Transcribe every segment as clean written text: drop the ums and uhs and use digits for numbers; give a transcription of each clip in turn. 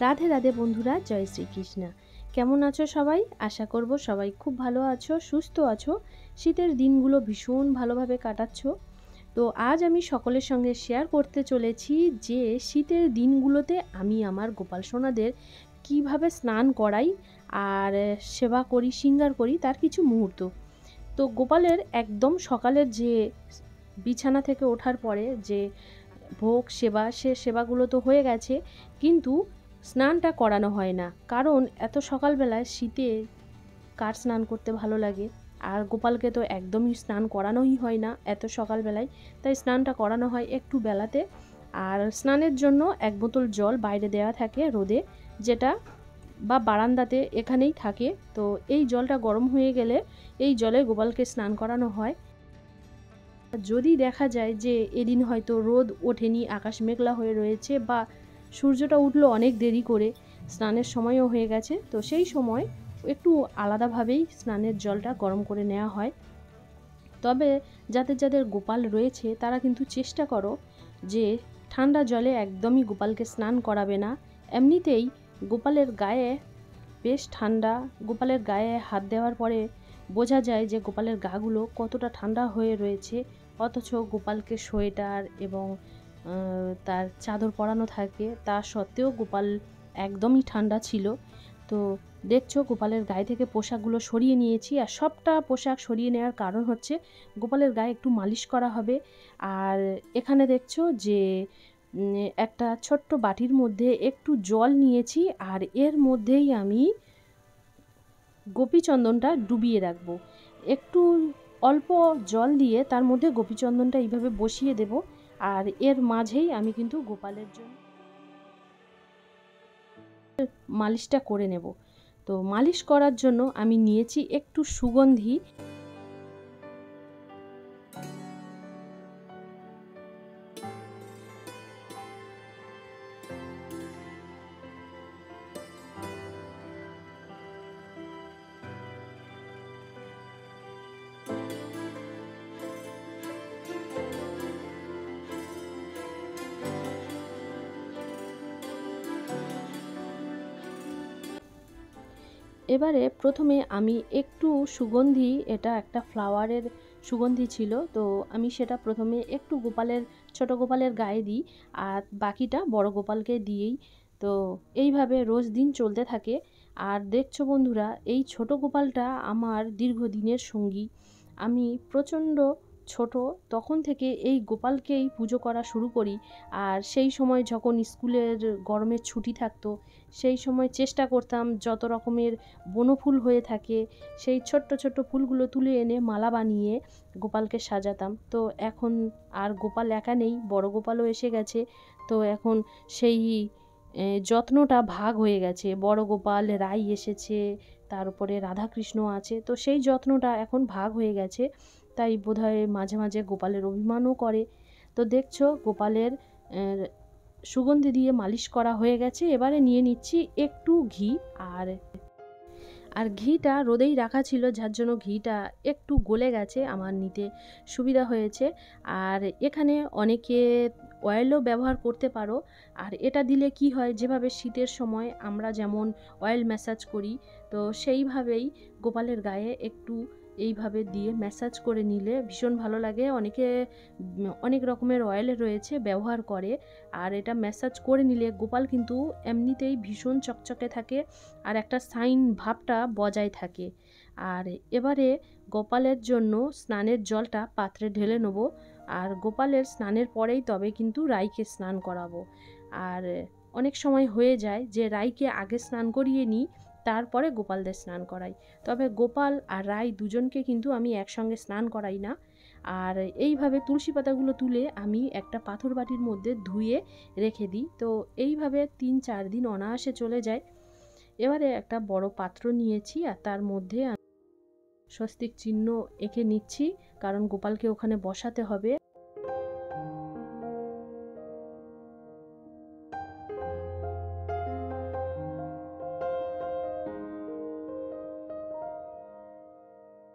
রাধে রাধে বন্ধুরা, জয় শ্রীকৃষ্ণ। কেমন আছো সবাই? আশা করব সবাই খুব ভালো আছো, সুস্থ আছো, শীতের দিনগুলো ভীষণ ভালোভাবে কাটাচ্ছ। তো আজ আমি সকলের সঙ্গে শেয়ার করতে চলেছি যে শীতের দিনগুলোতে আমি আমার গোপাল সোনাদের কিভাবে স্নান করাই আর সেবা করি, শৃঙ্গার করি তার কিছু মুহূর্ত। তো গোপালের একদম সকালের যে বিছানা থেকে ওঠার পরে যে ভোগ সেবা, সে সেবাগুলো তো হয়ে গেছে, কিন্তু স্নানটা করানো হয় না। কারণ এত সকালবেলায় শীতে কার স্নান করতে ভালো লাগে? আর গোপালকে তো একদমই স্নান করানোই হয় না এত সকালবেলায়। তাই স্নানটা করানো হয় একটু বেলাতে। আর স্নানের জন্য এক বোতল জল বাইরে দেওয়া থাকে রোদে, যেটা বা বারান্দাতে এখানেই থাকে। তো এই জলটা গরম হয়ে গেলে এই জলে গোপালকে স্নান করানো হয়। যদি দেখা যায় যে এদিন হয়তো রোদ ওঠেনি, আকাশ মেঘলা হয়ে রয়েছে, বা সূর্যটা উঠলো অনেক দেরি করে, স্নানের সময়ও হয়ে গেছে, তো সেই সময় একটু আলাদাভাবেই স্নানের জলটা গরম করে নেওয়া হয়। তবে যাদের যাদের গোপাল রয়েছে তারা কিন্তু চেষ্টা করো যে ঠান্ডা জলে একদমই গোপালকে স্নান করাবে না। এমনিতেই গোপালের গায়ে বেশ ঠান্ডা। গোপালের গায়ে হাত দেওয়ার পরে বোঝা যায় যে গোপালের গাগুলো কতটা ঠান্ডা হয়ে রয়েছে, অথচ গোপালকে সোয়েটার এবং তার চাদর পরানো থাকে, তা সত্ত্বেও গোপাল একদমই ঠান্ডা ছিল। তো দেখছো গোপালের গায়ে থেকে পোশাকগুলো সরিয়ে নিয়েছি, আর সবটা পোশাক সরিয়ে নেওয়ার কারণ হচ্ছে গোপালের গায়ে একটু মালিশ করা হবে। আর এখানে দেখছো যে একটা ছোট্ট বাটির মধ্যে একটু জল নিয়েছি, আর এর মধ্যেই আমি গোপীচন্দনটা ডুবিয়ে রাখবো। একটু অল্প জল দিয়ে তার মধ্যে গোপীচন্দনটা এইভাবে বসিয়ে দেব, আর এর মাঝেই আমি কিন্তু গোপালের জন্য মালিশটা করে নেব। তো মালিশ করার জন্য আমি নিয়েছি একটু সুগন্ধি। এবারে প্রথমে আমি একটু সুগন্ধি, এটা একটা ফ্লাওয়ারের সুগন্ধি ছিল, তো আমি সেটা প্রথমে একটু গোপালের, ছোট গোপালের গায়ে দিই, আর বাকিটা বড় গোপালকে দিয়েই। তো এইভাবে রোজ দিন চলতে থাকে। আর দেখছো বন্ধুরা, এই ছোট গোপালটা আমার দীর্ঘদিনের সঙ্গী। আমি প্রচণ্ড ছোট তখন থেকে এই গোপালকেই পুজো করা শুরু করি। আর সেই সময় যখন স্কুলের গরমের ছুটি থাকতো, সেই সময় চেষ্টা করতাম যত রকমের বনফুল হয়ে থাকে সেই ছোট্ট ছোট্ট ফুলগুলো তুলে এনে মালা বানিয়ে গোপালকে সাজাতাম। তো এখন আর গোপাল একা নেই, বড় গোপালও এসে গেছে। তো এখন সেই যত্নটা ভাগ হয়ে গেছে। বড় গোপাল, রাই এসেছে, তার উপরে রাধাকৃষ্ণ আছে, তো সেই যত্নটা এখন ভাগ হয়ে গেছে। তাই বোধহয় মাঝে মাঝে গোপালের অভিমানও করে। তো দেখছো গোপালের সুগন্ধি দিয়ে মালিশ করা হয়ে গেছে। এবারে নিয়ে নিচ্ছি একটু ঘি, আর ঘিটা রোদেই রাখা ছিল, যার জন্য ঘিটা একটু গলে গেছে, আমার নিতে সুবিধা হয়েছে। আর এখানে অনেকে অয়েলও ব্যবহার করতে পারো। আর এটা দিলে কি হয়, যেভাবে শীতের সময় আমরা যেমন অয়েল ম্যাসাজ করি, তো সেইভাবেই গোপালের গায়ে একটু এইভাবে দিয়ে ম্যাসাজ করে নিলে ভীষণ ভালো লাগে। অনেকে অনেক রকমের অয়েল রয়েছে ব্যবহার করে, আর এটা ম্যাসাজ করে নিলে গোপাল কিন্তু এমনিতেই ভীষণ চকচকে থাকে, আর একটা শাইন ভাবটা বজায় থাকে। আর এবারে গোপালের জন্য স্নানের জলটা পাত্রে ঢেলে নেবো, আর গোপালের স্নানের পরেই তবে কিন্তু রাইকে স্নান করাবো। আর অনেক সময় হয়ে যায় যে রাইকে আগে স্নান করিয়ে নিই, তারপরে গোপালদের স্নান করাই। তবে গোপাল আর রাই দুজনকে কিন্তু আমি একসঙ্গে স্নান করাই না। আর এইভাবে তুলসী পাতাগুলো তুলে আমি একটা পাথর বাটির মধ্যে ধুয়ে রেখে দিই। তো এইভাবে 3-4 দিন অনায়াসে চলে যায়। এবারে একটা বড় পাত্র নিয়েছি, আর তার মধ্যে স্বস্তিক চিহ্ন এঁকে নিচ্ছি, কারণ গোপালকে ওখানে বসাতে হবে।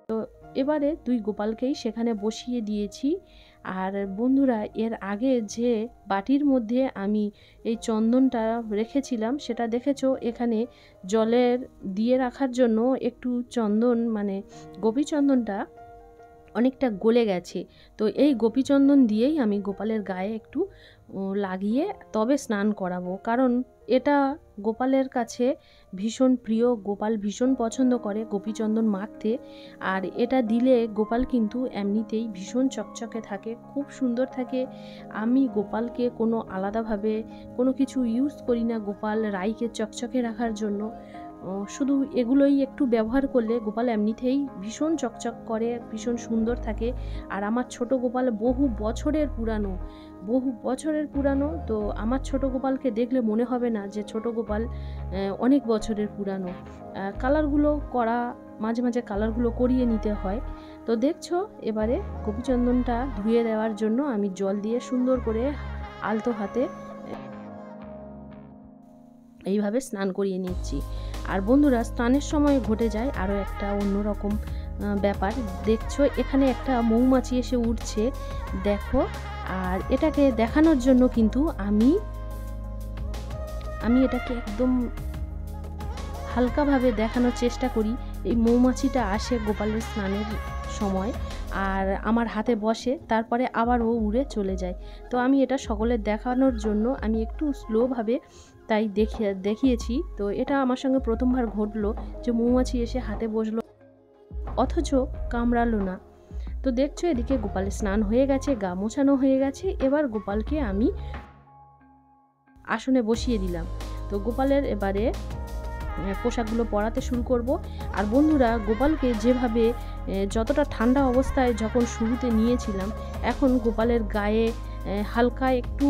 তো এবারে দুই গোপালকেই সেখানে বসিয়ে দিয়েছি। আর বন্ধুরা, এর আগে যে বাটির মধ্যে আমি এই চন্দনটা রেখেছিলাম সেটা দেখেছো, এখানে জলের দিয়ে রাখার জন্য একটু চন্দন মানে গোপীচন্দনটা অনেকটা গলে গেছে। তো এই গোপীচন্দন দিয়েই আমি গোপালের গায়ে একটু লাগিয়ে তবে স্নান করাবো, কারণ এটা গোপালের কাছে ভীষণ প্রিয়। গোপাল ভীষণ পছন্দ করে গোপীচন্দন মাখতে, আর এটা দিলে গোপাল কিন্তু এমনিতেই ভীষণ চকচকে থাকে, খুব সুন্দর থাকে। আমি গোপালকে কোনো আলাদাভাবে কোনো কিছু ইউজ করি না গোপাল রাইকে চকচকে রাখার জন্য। শুধু এগুলোই একটু ব্যবহার করলে গোপাল এমনিতেই ভীষণ চকচক করে, ভীষণ সুন্দর থাকে। আর আমার ছোট গোপাল বহু বছরের পুরানো, তো আমার ছোট গোপালকে দেখলে মনে হবে না যে ছোট গোপাল অনেক বছরের পুরানো। কালারগুলো করা, মাঝে মাঝে কালারগুলো করিয়ে নিতে হয়। তো দেখছো, এবারে গোপীচন্দনটা ধুয়ে দেওয়ার জন্য আমি জল দিয়ে সুন্দর করে আলতো হাতে এইভাবে স্নান করিয়ে নিচ্ছি। আর বন্ধুরা, স্নানের সময় ঘটে যায় আরও একটা অন্যরকম ব্যাপার। দেখছো, এখানে একটা মৌমাছি এসে উঠছে, দেখো। আর এটাকে দেখানোর জন্য কিন্তু আমি এটাকে একদম হালকাভাবে দেখানোর চেষ্টা করি। এই মৌমাছিটা আসে গোপালের স্নানের সময় আর আমার হাতে বসে, তারপরে আবার ও উড়ে চলে যায়। তো আমি এটা সকলের দেখানোর জন্য আমি একটু স্লোভাবে তাই দেখিয়েছি। তো এটা আমার সঙ্গে প্রথমবার ঘটলো যে মৌমাছি এসে হাতে বসলো অথচ কামড়ালো না। তো দেখছো, এদিকে গোপালের স্নান হয়ে গেছে, গা মোছানো হয়ে গেছে। এবার গোপালকে আমি আসনে বসিয়ে দিলাম। তো গোপালের এবারে পোশাকগুলো পরাতে শুরু করব। আর বন্ধুরা, গোপালকে যেভাবে যতটা ঠান্ডা অবস্থায় যখন শুরুতে নিয়েছিলাম, এখন গোপালের গায়ে হালকা একটু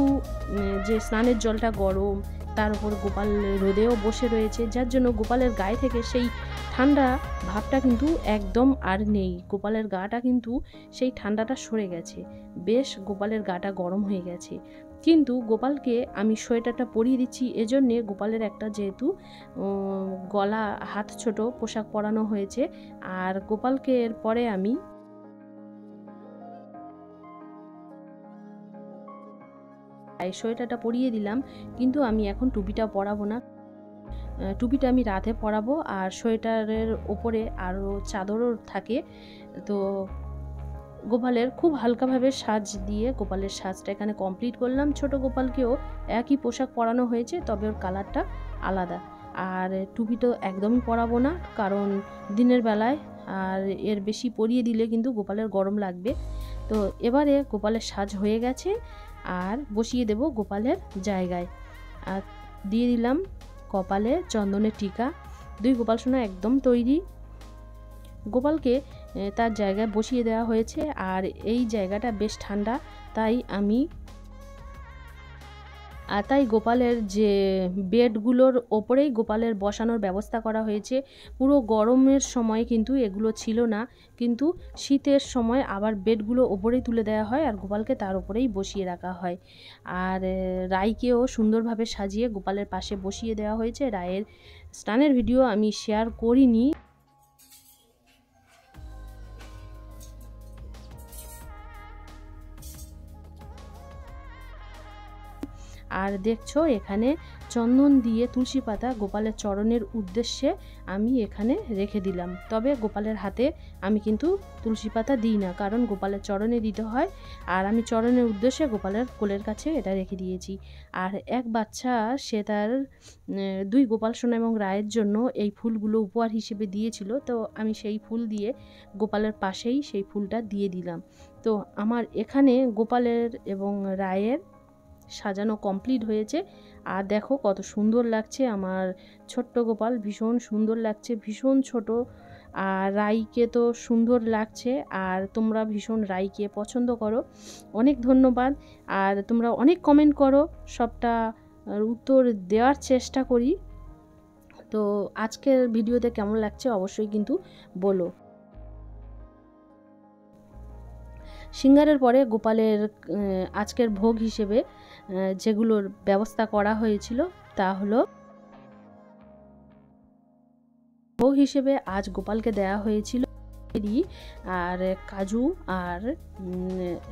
যে স্নানের জলটা গরম, তার উপর গোপাল রোদেও বসে রয়েছে, যার জন্য গোপালের গায়ে থেকে সেই ঠান্ডা ভাবটা কিন্তু একদম আর নেই। গোপালের গাটা কিন্তু সেই ঠান্ডাটা সরে গেছে, বেশ গোপালের গাটা গরম হয়ে গেছে। কিন্তু গোপালকে আমি সোয়েটারটা পরিয়ে দিচ্ছি, এজন্যে গোপালের একটা যেহেতু গলা হাত ছোট পোশাক পরানো হয়েছে। আর গোপালকে এরপরে আমি সোয়েটারটা পরিয়ে দিলাম, কিন্তু আমি এখন টুপিটা পরাবো না। টুপিটা আমি রাতে পরাবো, আর সোয়েটারের ওপরে আরও চাদরও থাকে। তো গোপালের খুব হালকাভাবে সাজ দিয়ে গোপালের সাজটা এখানে কমপ্লিট করলাম। ছোট গোপালকেও একই পোশাক পরানো হয়েছে, তবে ওর কালারটা আলাদা। আর টুপি তো একদমই পরাবো না, কারণ দিনের বেলায় আর এর বেশি পরিয়ে দিলে কিন্তু গোপালের গরম লাগবে। তো এবারে গোপালের সাজ হয়ে গেছে, আর বসিয়ে দেব গোপালের জায়গায়। আর দিয়ে দিলাম কপালে চন্দনের টিকা। দুই গোপাল সোনা একদম তৈরি। গোপালকে তার জায়গায় বসিয়ে দেওয়া হয়েছে, আর এই জায়গাটা বেশ ঠান্ডা, তাই গোপালের যে বেডগুলোর ওপরেই গোপালের বসানোর ব্যবস্থা করা হয়েছে। পুরো গরমের সময় কিন্তু এগুলো ছিল না, কিন্তু শীতের সময় আবার বেডগুলো ওপরেই তুলে দেওয়া হয় আর গোপালকে তার ওপরেই বসিয়ে রাখা হয়। আর রাইকেও সুন্দরভাবে সাজিয়ে গোপালের পাশে বসিয়ে দেওয়া হয়েছে। রায়ের স্নানের ভিডিও আমি শেয়ার করিনি। আর দেখছো, এখানে চন্দন দিয়ে তুলসী পাতা গোপালের চরণের উদ্দেশ্যে আমি এখানে রেখে দিলাম। তবে গোপালের হাতে আমি কিন্তু তুলসী পাতা দিই না, কারণ গোপালের চরণে দিতে হয়। আর আমি চরণের উদ্দেশ্যে গোপালের কোলের কাছে এটা রেখে দিয়েছি। আর এক বাচ্চা সে তার দুই গোপাল সোনা এবং রায়ের জন্য এই ফুলগুলো উপহার হিসেবে দিয়েছিল, তো আমি সেই ফুল দিয়ে গোপালের পাশেই সেই ফুলটা দিয়ে দিলাম। তো আমার এখানে গোপালের এবং রায়ের সাজানো কমপ্লিট হয়েছে। আর দেখো কত সুন্দর লাগছে আমার ছোট্ট গোপাল, ভীষণ সুন্দর লাগছে, ভীষণ ছোট। আর রাইকে তো সুন্দর লাগছে, আর তোমরা ভীষণ রাইকে পছন্দ করো, অনেক ধন্যবাদ। আর তোমরা অনেক কমেন্ট করো, সবটা উত্তর দেওয়ার চেষ্টা করি। তো আজকের ভিডিওতে কেমন লাগছে অবশ্যই কিন্তু বলো। সিঙ্গারের পরে গোপালের আজকের ভোগ হিসেবে যেগুলোর ব্যবস্থা করা হয়েছিল তা হলো, ভোগ হিসেবে আজ গোপালকে দেয়া হয়েছিল দিই আর কাজু আর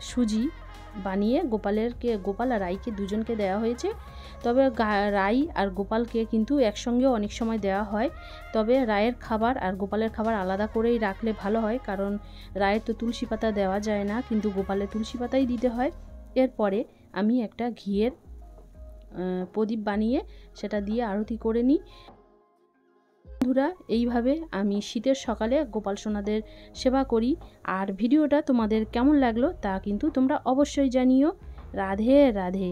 সুজি বানিয়ে গোপাল আর রাইকে দুজনকে দেওয়া হয়েছে। তবে রাই আর গোপালকে কিন্তু একসঙ্গে অনেক সময় দেওয়া হয়, তবে রায়ের খাবার আর গোপালের খাবার আলাদা করেই রাখলে ভালো হয়, কারণ রায়ের তো তুলসী পাতা দেওয়া যায় না, কিন্তু গোপালের তুলসী পাতাই দিতে হয়। এরপরে আমি একটা ঘিয়ের প্রদীপ বানিয়ে সেটা দিয়ে আরতি করে নিই। বন্ধুরা, এইভাবে আমি শীতের সকালে গোপাল সোনাদের সেবা করি। আর ভিডিওটা তোমাদের কেমন লাগলো তা কিন্তু তোমরা অবশ্যই জানিও। রাধে রাধে।